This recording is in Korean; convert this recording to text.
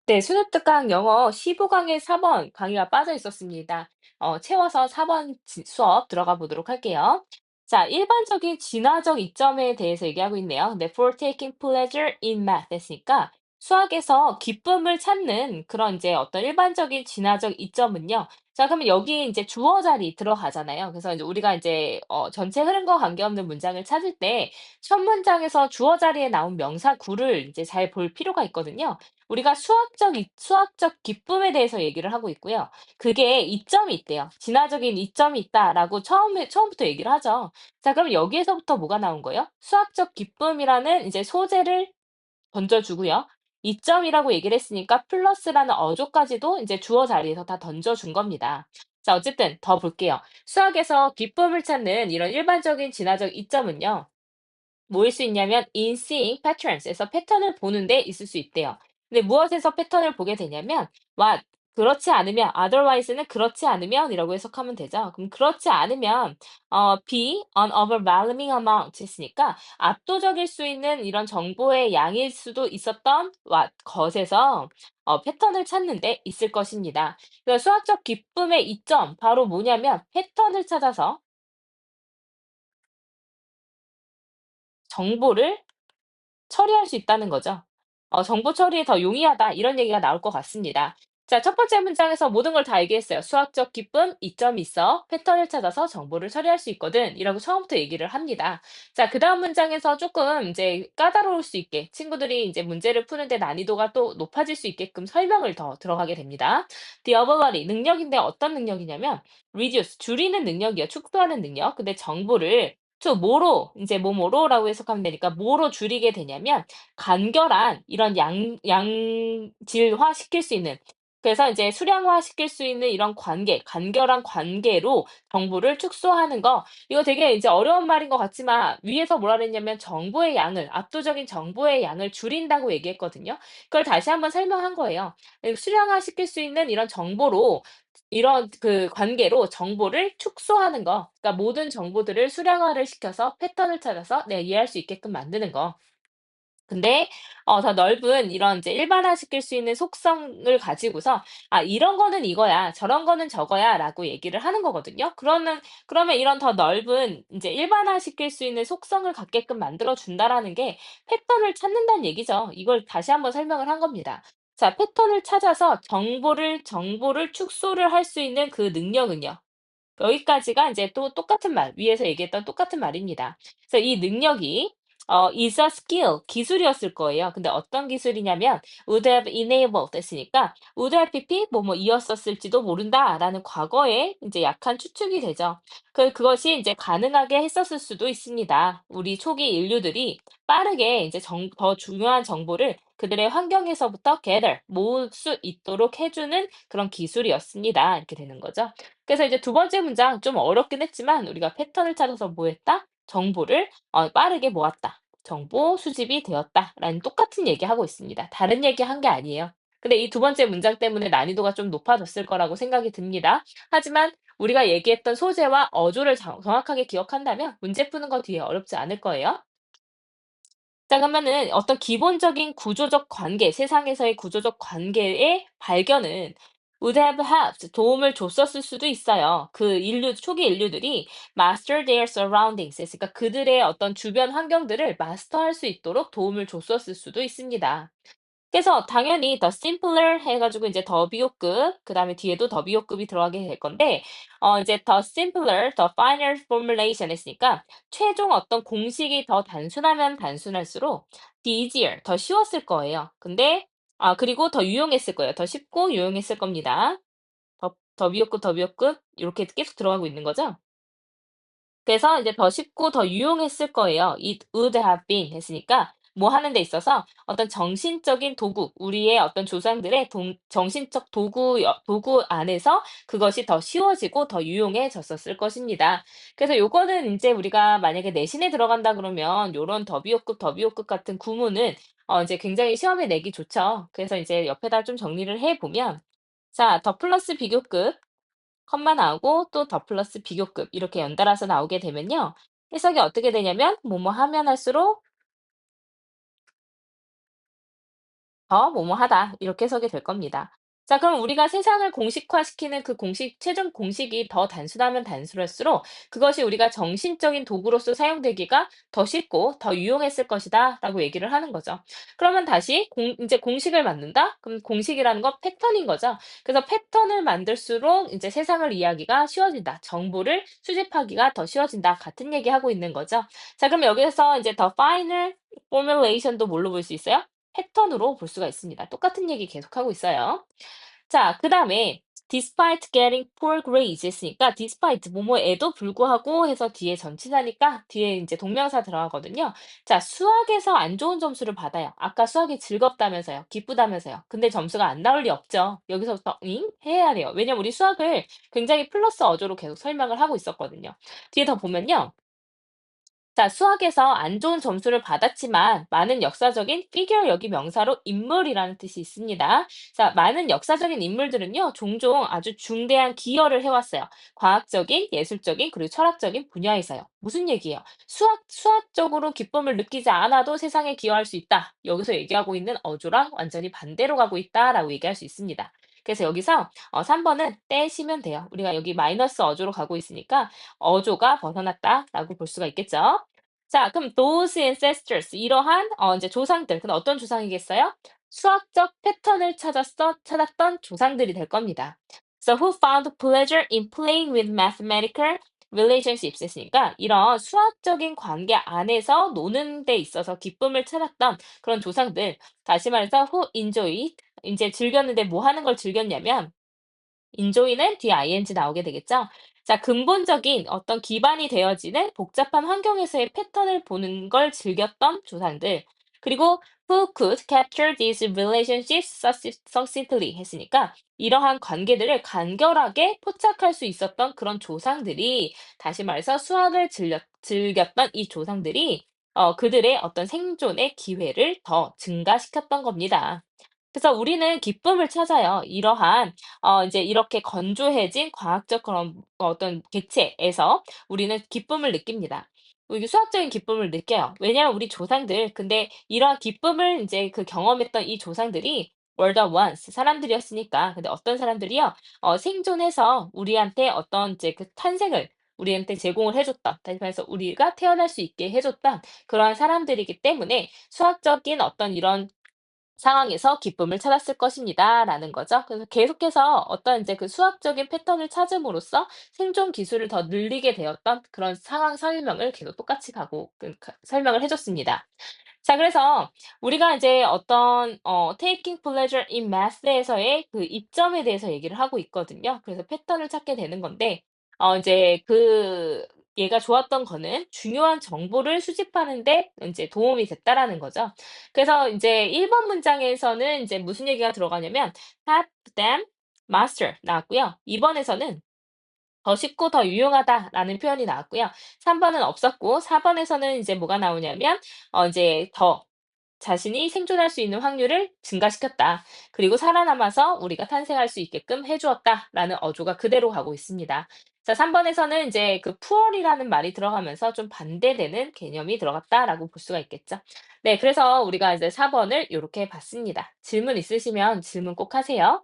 네, 수능특강 영어 15강에 4번 강의가 빠져 있었습니다. 채워서 4번 수업 들어가 보도록 할게요. 자, 일반적인 진화적 이점에 대해서 얘기하고 있네요. 근데 for taking pleasure in math 했으니까 수학에서 기쁨을 찾는 그런 이제 어떤 일반적인 진화적 이점은요. 자, 그러면 여기 이제 주어 자리 들어가잖아요. 그래서 이제 우리가 이제 전체 흐름과 관계없는 문장을 찾을 때 첫 문장에서 주어 자리에 나온 명사 구를 이제 잘 볼 필요가 있거든요. 우리가 수학적 기쁨에 대해서 얘기를 하고 있고요. 그게 이점이 있대요. 진화적인 이점이 있다라고 처음부터 얘기를 하죠. 자, 그럼 여기에서부터 뭐가 나온 거예요? 수학적 기쁨이라는 이제 소재를 던져주고요. 이점이라고 얘기를 했으니까 플러스라는 어조까지도 이제 주어 자리에서 다 던져준 겁니다. 자, 어쨌든 더 볼게요. 수학에서 기쁨을 찾는 이런 일반적인 진화적 이점은요. 뭐일 수 있냐면 in seeing patterns에서 패턴을 보는 데 있을 수 있대요. 근데 무엇에서 패턴을 보게 되냐면 what 그렇지 않으면 otherwise는 그렇지 않으면이라고 해석하면 되죠. 그럼 그렇지 않으면 be an overwhelming amount 했으니까 압도적일 수 있는 이런 정보의 양일 수도 있었던 what 것에서 패턴을 찾는 데 있을 것입니다. 그래서 수학적 기쁨의 이점 바로 뭐냐면 패턴을 찾아서 정보를 처리할 수 있다는 거죠. 정보 처리에 더 용이하다 이런 얘기가 나올 것 같습니다. 자, 첫 번째 문장에서 모든 걸 다 얘기했어요. 수학적 기쁨, 이점이 있어. 패턴을 찾아서 정보를 처리할 수 있거든. 이라고 처음부터 얘기를 합니다. 자, 그다음 문장에서 조금 이제 까다로울 수 있게 친구들이 이제 문제를 푸는데 난이도가 또 높아질 수 있게끔 설명을 더 들어가게 됩니다. The ability, 능력인데 어떤 능력이냐면 reduce, 줄이는 능력이요. 축소하는 능력. 근데 정보를 to 뭐로 이제 뭐뭐로라고 해석하면 되니까 뭐로 줄이게 되냐면 간결한 이런 양질화시킬 수 있는 그래서 이제 수량화시킬 수 있는 이런 관계, 간결한 관계로 정보를 축소하는 거 이거 되게 이제 어려운 말인 것 같지만 위에서 뭐라 그랬냐면 정보의 양을 압도적인 정보의 양을 줄인다고 얘기했거든요. 그걸 다시 한번 설명한 거예요. 수량화시킬 수 있는 이런 정보로 이런 그 관계로 정보를 축소하는 거. 그러니까 모든 정보들을 수량화를 시켜서 패턴을 찾아서 이해할 수 있게끔 만드는 거. 근데 더 넓은 이런 이제 일반화시킬 수 있는 속성을 가지고서 '아 이런 거는 이거야. 저런 거는 저거야.'라고 얘기를 하는 거거든요. 그러면 이런 더 넓은 인제 일반화시킬 수 있는 속성을 갖게끔 만들어 준다라는 게 패턴을 찾는다는 얘기죠. 이걸 다시 한번 설명을 한 겁니다. 자, 패턴을 찾아서 정보를 축소를 할 수 있는 그 능력은요. 여기까지가 이제 또 똑같은 말, 위에서 얘기했던 똑같은 말입니다. 그래서 이 능력이 is a skill, 기술이었을 거예요. 근데 어떤 기술이냐면 would have enabled 했으니까 would have이 뭐뭐이었었을지도 모른다라는 과거에 이제 약한 추측이 되죠. 그것이 이제 가능하게 했었을 수도 있습니다. 우리 초기 인류들이 빠르게 이제 더 중요한 정보를 그들의 환경에서부터 gather, 모을 수 있도록 해주는 그런 기술이었습니다. 이렇게 되는 거죠. 그래서 이제 두 번째 문장 좀 어렵긴 했지만 우리가 패턴을 찾아서 뭐 했다? 정보를 빠르게 모았다. 정보 수집이 되었다라는 똑같은 얘기하고 있습니다. 다른 얘기한 게 아니에요. 근데 이 두 번째 문장 때문에 난이도가 좀 높아졌을 거라고 생각이 듭니다. 하지만 우리가 얘기했던 소재와 어조를 정확하게 기억한다면 문제 푸는 거 뒤에 어렵지 않을 거예요. 자, 그러면은 어떤 기본적인 구조적 관계, 세상에서의 구조적 관계의 발견은 would have helped, 도움을 줬었을 수도 있어요. 초기 인류들이 master their surroundings, 그러니까 그들의 어떤 주변 환경들을 마스터할 수 있도록 도움을 줬었을 수도 있습니다. 그래서 당연히 더 simpler 해가지고 이제 더 비호급, 그 다음에 뒤에도 더 비호급이 들어가게 될 건데, 이제 더 simpler, 더 finer formulation 했으니까, 최종 어떤 공식이 더 단순하면 단순할수록 the easier, 더 쉬웠을 거예요. 근데, 그리고 더 유용했을 거예요. 더 쉽고 유용했을 겁니다. 더 비호급, 이렇게 계속 들어가고 있는 거죠. 그래서 이제 더 쉽고 더 유용했을 거예요. It would have been 했으니까 뭐 하는 데 있어서 어떤 정신적인 도구, 우리의 어떤 조상들의 정신적 도구 안에서 그것이 더 쉬워지고 더 유용해졌었을 것입니다. 그래서 요거는 이제 우리가 만약에 내신에 들어간다 그러면 요런 더 비호급 같은 구문은 이제 굉장히 시험에 내기 좋죠. 그래서 이제 옆에다 좀 정리를 해 보면 자, 더 플러스 비교급 컴마 나오고 또 더 플러스 비교급 이렇게 연달아서 나오게 되면요. 해석이 어떻게 되냐면 뭐뭐 하면 할수록 더 뭐뭐하다 이렇게 해석이 될 겁니다. 자, 그럼 우리가 세상을 공식화시키는 그 공식, 최종 공식이 더 단순하면 단순할수록 그것이 우리가 정신적인 도구로서 사용되기가 더 쉽고 더 유용했을 것이다 라고 얘기를 하는 거죠. 그러면 다시 이제 공식을 만든다? 그럼 공식이라는 건 패턴인 거죠. 그래서 패턴을 만들수록 이제 세상을 이해하기가 쉬워진다. 정보를 수집하기가 더 쉬워진다. 같은 얘기 하고 있는 거죠. 자, 그럼 여기서 이제 더 final formulation도 뭘로 볼 수 있어요? 패턴으로 볼 수가 있습니다. 똑같은 얘기 계속하고 있어요. 자, 그다음에 despite getting poor grades 했으니까 despite 뭐뭐에도 불구하고 해서 뒤에 전치사니까 뒤에 이제 동명사 들어가거든요. 자, 수학에서 안 좋은 점수를 받아요. 아까 수학이 즐겁다면서요. 기쁘다면서요. 근데 점수가 안 나올 리 없죠. 여기서부터 잉? 해야 돼요. 왜냐면 우리 수학을 굉장히 플러스 어조로 계속 설명을 하고 있었거든요. 뒤에 더 보면요. 자, 수학에서 안 좋은 점수를 받았지만 많은 역사적인 figure 여기 명사로 인물이라는 뜻이 있습니다. 자, 많은 역사적인 인물들은요, 종종 아주 중대한 기여를 해왔어요. 과학적인, 예술적인, 그리고 철학적인 분야에서요. 무슨 얘기예요? 수학적으로 기쁨을 느끼지 않아도 세상에 기여할 수 있다. 여기서 얘기하고 있는 어조랑 완전히 반대로 가고 있다라고 얘기할 수 있습니다. 그래서 여기서 3번은 떼시면 돼요. 우리가 여기 마이너스 어조로 가고 있으니까 어조가 벗어났다라고 볼 수가 있겠죠. 자, 그럼 those ancestors 이러한 이제 조상들. 근데 어떤 조상이겠어요? 수학적 패턴을 찾았던 조상들이 될 겁니다. So who found pleasure in playing with mathematical relationships 했으니까 이런 수학적인 관계 안에서 노는 데 있어서 기쁨을 찾았던 그런 조상들. 다시 말해서 who enjoyed 이제 즐겼는데 뭐 하는 걸 즐겼냐면 enjoy는 뒤에 ing 나오게 되겠죠? 자, 근본적인 어떤 기반이 되어지는 복잡한 환경에서의 패턴을 보는 걸 즐겼던 조상들. 그리고 who could capture these relationships succinctly 했으니까 이러한 관계들을 간결하게 포착할 수 있었던 그런 조상들이 다시 말해서 수학을 즐겼던 이 조상들이 그들의 어떤 생존의 기회를 더 증가시켰던 겁니다. 그래서 우리는 기쁨을 찾아요. 이러한 이제 이렇게 건조해진 과학적 그런 어떤 객체에서 우리는 기쁨을 느낍니다. 이게 수학적인 기쁨을 느껴요. 왜냐하면 우리 조상들 근데 이러한 기쁨을 이제 그 경험했던 이 조상들이 were the ones 사람들이었으니까. 근데 어떤 사람들이요? 생존해서 우리한테 어떤 이제 그 탄생을 우리한테 제공을 해줬던, 다시 말해서 우리가 태어날 수 있게 해줬던 그러한 사람들이기 때문에 수학적인 어떤 이런 상황에서 기쁨을 찾았을 것입니다라는 거죠. 그래서 계속해서 어떤 이제 그 수학적인 패턴을 찾음으로써 생존 기술을 더 늘리게 되었던 그런 상황 설명을 계속 똑같이 가고 설명을 해 줬습니다. 자, 그래서 우리가 이제 어떤 taking pleasure in math에서의 그 이점에 대해서 얘기를 하고 있거든요. 그래서 패턴을 찾게 되는 건데 이제 얘가 좋았던 거는 중요한 정보를 수집하는 데 인제 도움이 됐다라는 거죠. 그래서 인제 1번 문장에서는 인제 무슨 얘기가 들어가냐면 "help them master." 나왔고요. 2 번에서는 "더 쉽고 더 유용하다."라는 표현이 나왔고요. 3 번은 없었고 4 번에서는 이제 뭐가 나오냐면 이제 더 자신이 생존할 수 있는 확률을 증가시켰다. 그리고 살아남아서 우리가 탄생할 수 있게끔 해 주었다라는 어조가 그대로 가고 있습니다. 자, 3 번에서는 이제 그 puor이라는 말이 들어가면서 좀 반대되는 개념이 들어갔다라고 볼 수가 있겠죠. 네, 그래서 우리가 이제 4 번을 요렇게 봤습니다. 질문 있으시면 질문 꼭 하세요.